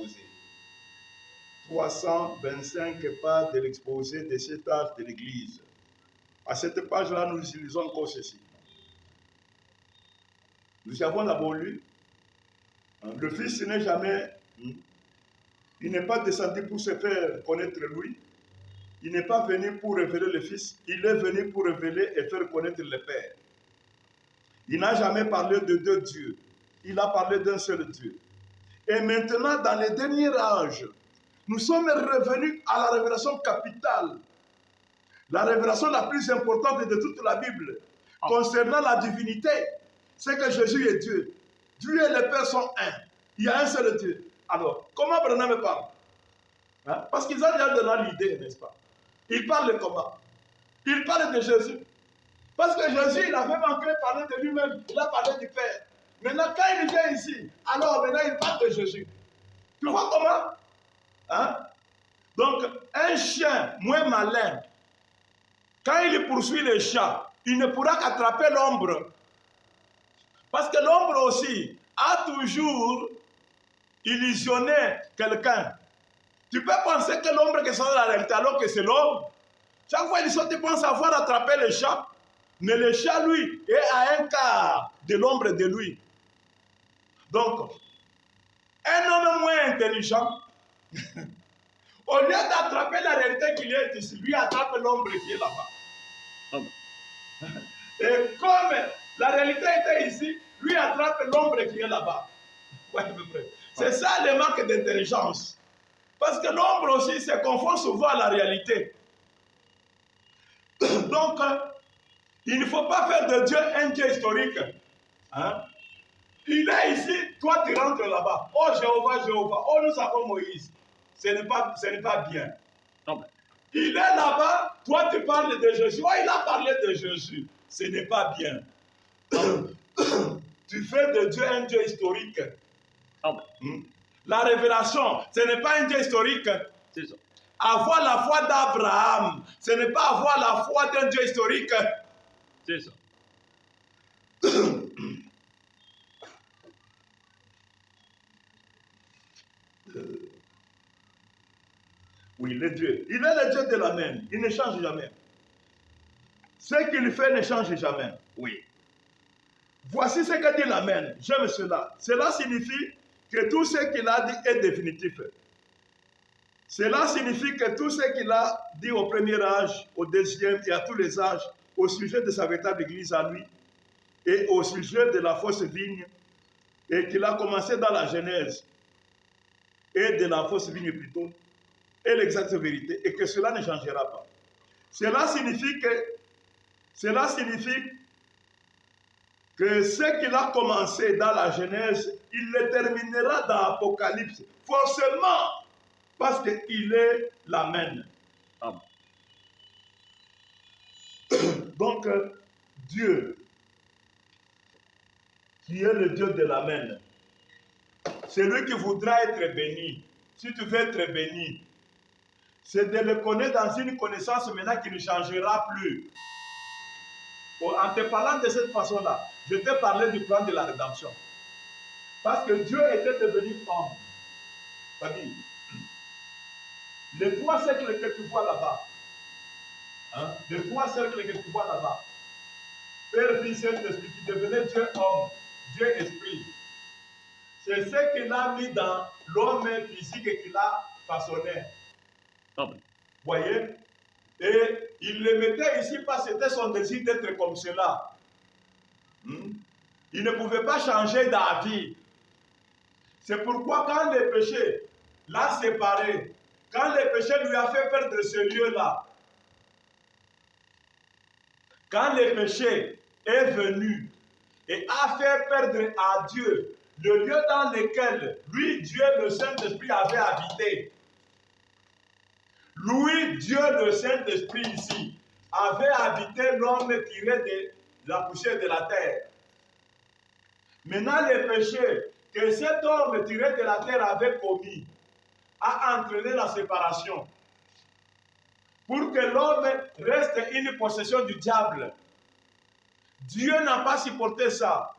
exposé. 325 pages de l'exposé de cet âge de l'Église. À cette page-là, nous utilisons encore ceci. Nous avons d'abord lu, le Fils n'est jamais, il n'est pas descendu pour se faire connaître lui, il n'est pas venu pour révéler le Fils, il est venu pour révéler et faire connaître le Père. Il n'a jamais parlé de deux dieux, il a parlé d'un seul Dieu. Et maintenant, dans les derniers âges, nous sommes revenus à la révélation capitale, la révélation la plus importante de toute la Bible, concernant la divinité, c'est que Jésus est Dieu. Dieu et le Père sont un. Il y a un seul Dieu. Alors, comment Branham parle? Parce qu'ils ont déjà donné l'idée, n'est-ce pas? Il parle de comment? Il parle de Jésus. Parce que Jésus, il avait manqué de parler de lui-même. Il a parlé du Père. Maintenant, quand il vient ici, alors maintenant, il parle de Jésus. Tu vois comment? Donc, un chien moins malin, quand il poursuit le chat, il ne pourra qu'attraper l'ombre. Parce que l'ombre aussi a toujours illusionné quelqu'un. Tu peux penser que l'ombre est dans la réalité alors que c'est l'homme. Chaque fois, tu penses avoir attrapé le chat. Mais le chat, lui, est à un quart de l'ombre de lui. Donc, un homme moins intelligent, au lieu d'attraper la réalité qu'il est ici, lui attrape l'ombre qui est là-bas. Et comme la réalité était ici, lui attrape l'ombre qui est là-bas. Ouais, c'est ça le manque d'intelligence. Parce que l'ombre aussi se confond souvent à la réalité. Donc, il ne faut pas faire de Dieu un Dieu historique. Il est ici, toi tu rentres là-bas. Oh Jéhovah, Jéhovah. Oh nous avons Moïse. Ce n'est pas bien. Il est là-bas, toi tu parles de Jésus. Oh il a parlé de Jésus. Ce n'est pas bien. Tu fais de Dieu un Dieu historique. La révélation, ce n'est pas un Dieu historique. C'est ça. Avoir la foi d'Abraham, ce n'est pas avoir la foi d'un Dieu historique. C'est ça. Oui, le Dieu. Il est le Dieu de l'Amen. Il ne change jamais. Ce qu'il fait ne change jamais. Oui. Voici ce que dit l'Amen. J'aime cela. Cela signifie que tout ce qu'il a dit est définitif. Cela signifie que tout ce qu'il a dit au premier âge, au deuxième et à tous les âges, au sujet de sa véritable église à lui, et au sujet de la fausse vigne, et qu'il a commencé dans la Genèse, et de la fausse vigne plutôt, et l'exacte vérité, et que cela ne changera pas. Cela signifie que ce qu'il a commencé dans la Genèse, il le terminera dans l'Apocalypse, forcément, parce qu'il est l'Amen. Donc, Dieu, qui est le Dieu de l'Amen, c'est lui qui voudra être béni. Si tu veux être béni, c'est de le connaître dans une connaissance maintenant qui ne changera plus. En te parlant de cette façon-là, je t'ai parlé du plan de la rédemption. Parce que Dieu était devenu homme. C'est-à-dire, les trois cercles que tu vois là-bas, les trois cercles que tu vois là-bas, Père, Fils, Saint-Esprit, qui devenait Dieu homme, Dieu esprit, c'est ce qu'il a mis dans l'homme physique et qu'il a façonné. Voyez? Et il le mettait ici parce que c'était son désir d'être comme cela. Il ne pouvait pas changer d'avis. C'est pourquoi quand le péché l'a séparé, quand le péché lui a fait perdre ce lieu-là, quand le péché est venu et a fait perdre à Dieu le lieu dans lequel lui, Dieu, le Saint-Esprit avait habité. Lui, Dieu, le Saint-Esprit ici, avait habité l'homme tiré de la poussière de la terre. Maintenant, le péché que cet homme tiré de la terre avait commis a entraîné la séparation. Pour que l'homme reste une possession du diable. Dieu n'a pas supporté ça.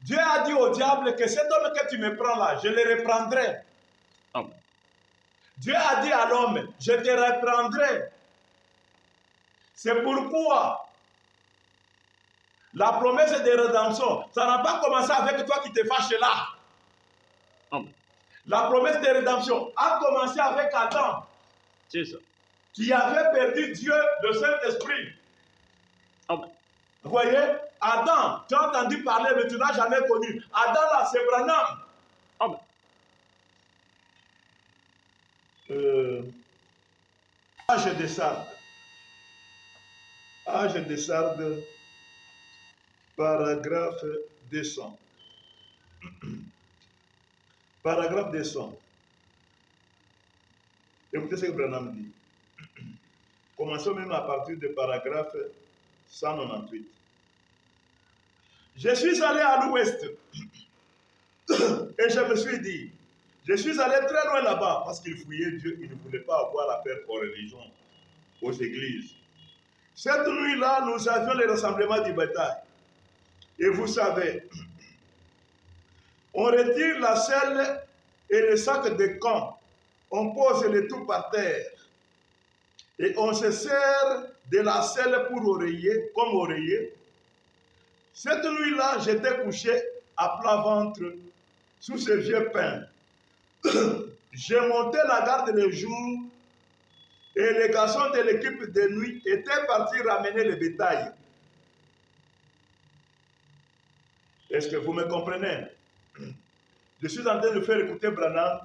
Dieu a dit au diable que cet homme que tu me prends là, je le reprendrai. Amen. Dieu a dit à l'homme, je te reprendrai. C'est pourquoi la promesse de rédemption, ça n'a pas commencé avec toi qui te fâches là. Amen. La promesse de rédemption a commencé avec Adam, C'est ça. qui avait perdu Dieu, le Saint-Esprit. Amen. Vous voyez, Adam, tu as entendu parler, mais tu n'as jamais connu. Adam là, c'est Branham. Amen. Âge de Sardes. Âge de Sardes, paragraphe 200. Paragraphe 200. Écoutez ce que Branham dit. Commençons même à partir du paragraphe 198. Je suis allé à l'ouest et je me suis dit, je suis allé très loin là-bas parce qu'il fouillait Dieu, il ne voulait pas avoir affaire aux religions, aux églises. Cette nuit-là, nous avions le rassemblement du bétail. Et vous savez, on retire la selle et le sac de camp, on pose le tout par terre et on se sert de la selle pour oreiller, comme oreiller. Cette nuit-là, j'étais couché à plat ventre sous ce vieux pain. J'ai monté la garde le jour et les garçons de l'équipe de nuit étaient partis ramener le bétail. Est-ce que vous me comprenez? Je suis en train de faire écouter Branham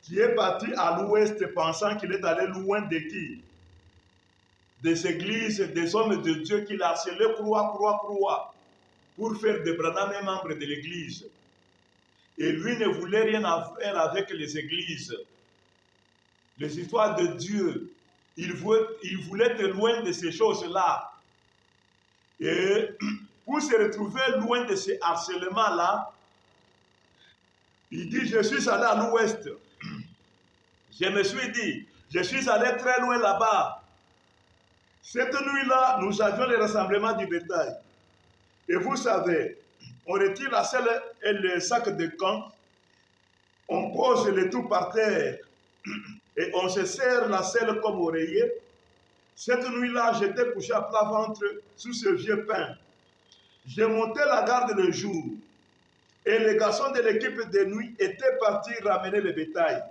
qui est parti à l'ouest pensant qu'il est allé loin de qui? Des églises, des hommes de Dieu qu'il a harcelé, croix, pour faire de Branham un membre de l'église. Et lui ne voulait rien faire avec les églises. Les histoires de Dieu, il voulait être loin de ces choses-là. Et pour se retrouver loin de ces harcèlements-là, il dit, je suis allé à l'ouest. Je me suis dit, je suis allé très loin là-bas. Cette nuit-là, nous avions le rassemblement du bétail. Et vous savez, on retire la selle et le sac de camp, on pose le tout par terre et on se serre la selle comme oreiller. Cette nuit-là, j'étais couché à plat ventre sous ce vieux pain. J'ai monté la garde le jour et les garçons de l'équipe de nuit étaient partis ramener le bétail.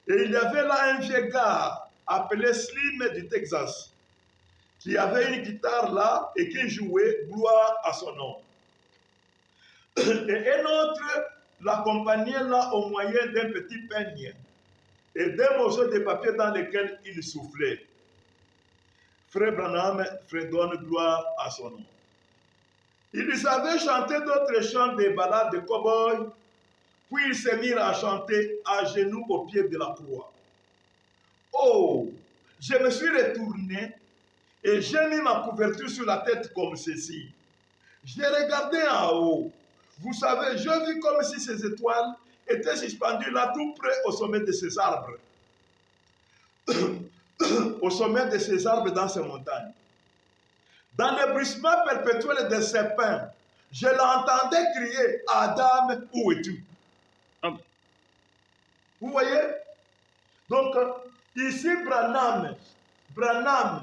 Et il y avait là un vieux gars appelé Slim du Texas qui avait une guitare là et qui jouait gloire à son nom. Et un autre l'accompagnait là au moyen d'un petit peigne et d'un morceau de papier dans lequel il soufflait. Frère Branham fredonne gloire à son nom. Ils avaient chanté d'autres chants des ballades de cow-boys, puis ils se mirent à chanter à genoux au pied de la croix. Oh, je me suis retourné et j'ai mis ma couverture sur la tête comme ceci. J'ai regardé en haut. Vous savez, je vis comme si ces étoiles étaient suspendues là tout près au sommet de ces arbres. Au sommet de ces arbres dans ces montagnes. Dans le bruissement perpétuel de ces pins, je l'entendais crier, Adam, où es-tu? Vous voyez? Donc, ici, Branham est là.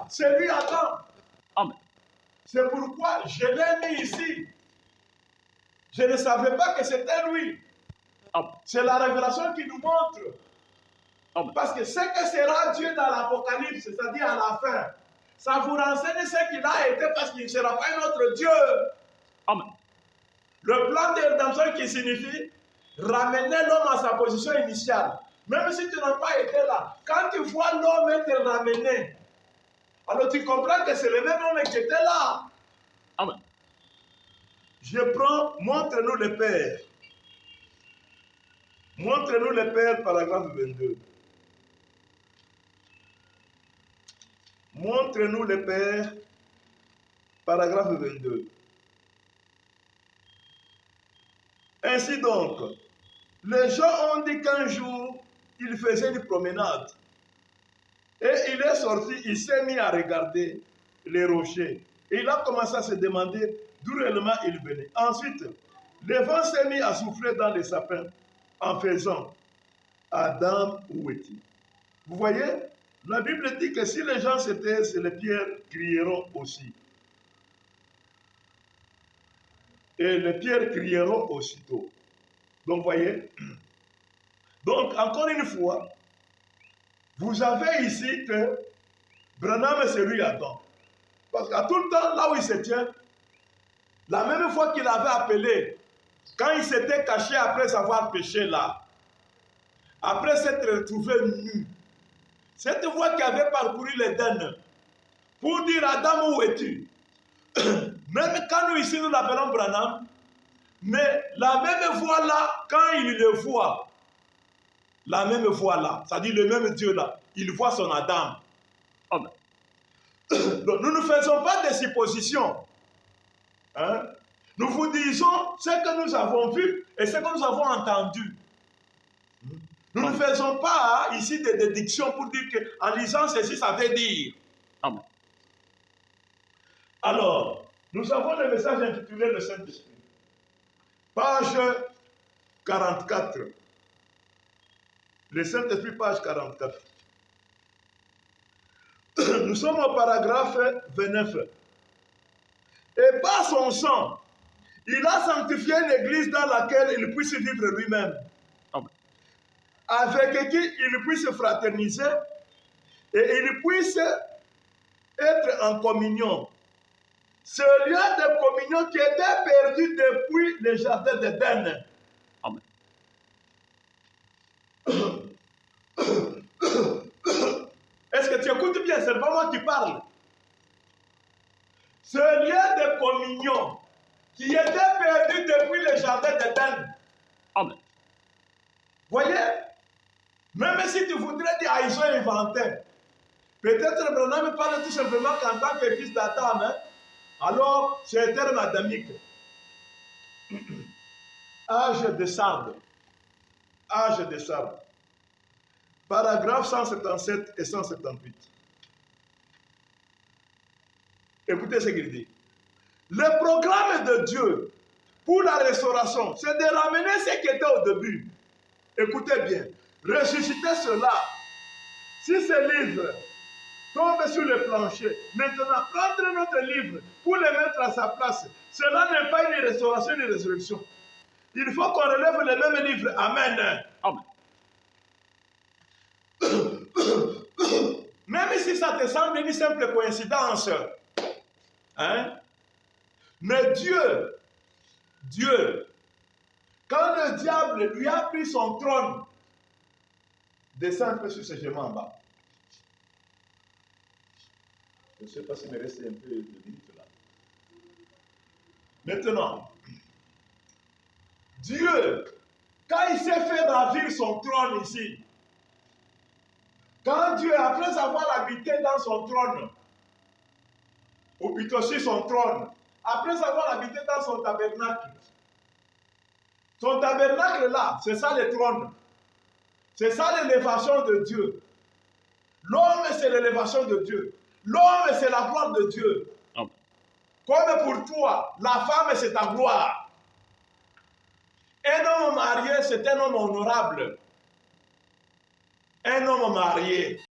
C'est lui Adam. Amen. C'est pourquoi je l'ai mis ici. Je ne savais pas que c'était lui. C'est la révélation qui nous montre. Parce que ce que sera Dieu dans l'Apocalypse, c'est-à-dire à la fin, ça vous renseigne ce qu'il a été parce qu'il ne sera pas un autre Dieu. Amen. Le plan de rédemption qui signifie ramener l'homme à sa position initiale. Même si tu n'as pas été là, quand tu vois l'homme être ramené, alors tu comprends que c'est le même homme qui était là. Amen. Je prends, montre-nous le Père. Montre-nous le Père, paragraphe 22. Montre-nous le Père, paragraphe 22. Ainsi donc, les gens ont dit qu'un jour, il faisait une promenade. Et il est sorti, il s'est mis à regarder les rochers. Et il a commencé à se demander, d'où réellement il venait. Ensuite, le vent s'est mis à souffler dans les sapins en faisant Adam où est-il? Vous voyez, la Bible dit que si les gens se taisent, les pierres crieront aussi. Et les pierres crieront aussitôt. Donc, vous voyez, donc encore une fois, vous avez ici que Branham c'est lui Adam. Parce qu'à tout le temps, là où il se tient, la même fois qu'il avait appelé, quand il s'était caché après avoir péché là, après s'être retrouvé nu, cette voix qui avait parcouru l'Éden pour dire Adam où es-tu? Même quand nous ici nous l'appelons Branham, mais la même voix là, quand il le voit, la même voix là, c'est-à-dire le même Dieu là, il voit son Adam. Amen. Donc, nous ne faisons pas des suppositions. Hein? Nous vous disons ce que nous avons vu et ce que nous avons entendu. Nous ne faisons pas ici des déductions pour dire qu'en lisant ceci, ça veut dire. Amen. Alors, nous avons le message intitulé Le Saint-Esprit. Page 44. Le Saint-Esprit, page 44. Nous sommes au paragraphe 29. Et par son sang, il a sanctifié l'Église dans laquelle il puisse vivre lui-même. Amen. Avec qui il puisse fraterniser et il puisse être en communion. Ce lien de communion qui était perdu depuis le jardin d'Éden. Amen. Est-ce que tu écoutes bien? C'est pas moi qui parle. Ce lien de communion qui était perdu depuis le jardin d'Éden. Amen. Voyez? Même si tu voudrais dire, ils ont inventé. Peut-être Branham parle tout simplement qu'en tant que fils d'Adam, hein, alors c'est un terme adamique. Âge de sarde. Âge de sarde. Paragraphe 177 et 178. Écoutez ce qu'il dit. Le programme de Dieu pour la restauration, c'est de ramener ce qui était au début. Écoutez bien. Ressusciter cela. Si ce livre tombe sur le plancher, maintenant prendre notre livre pour le mettre à sa place, cela n'est pas une restauration, une résurrection. Il faut qu'on relève le même livre. Amen. Amen. Même si ça te semble une simple coïncidence, hein? Mais Dieu, quand le diable lui a pris son trône, descend un peu sur ses genoux en bas. Je ne sais pas s'il me reste un peu de minutes là. Maintenant, Dieu, quand il s'est fait ravir son trône ici, quand Dieu, après avoir habité dans son trône, ou plutôt sur son trône, après avoir habité dans son tabernacle là, c'est ça le trône. C'est ça l'élévation de Dieu. L'homme, c'est l'élévation de Dieu. L'homme, c'est la gloire de Dieu. Amen. Comme pour toi, la femme, c'est ta gloire. Un homme marié, c'est un homme honorable. Un homme marié.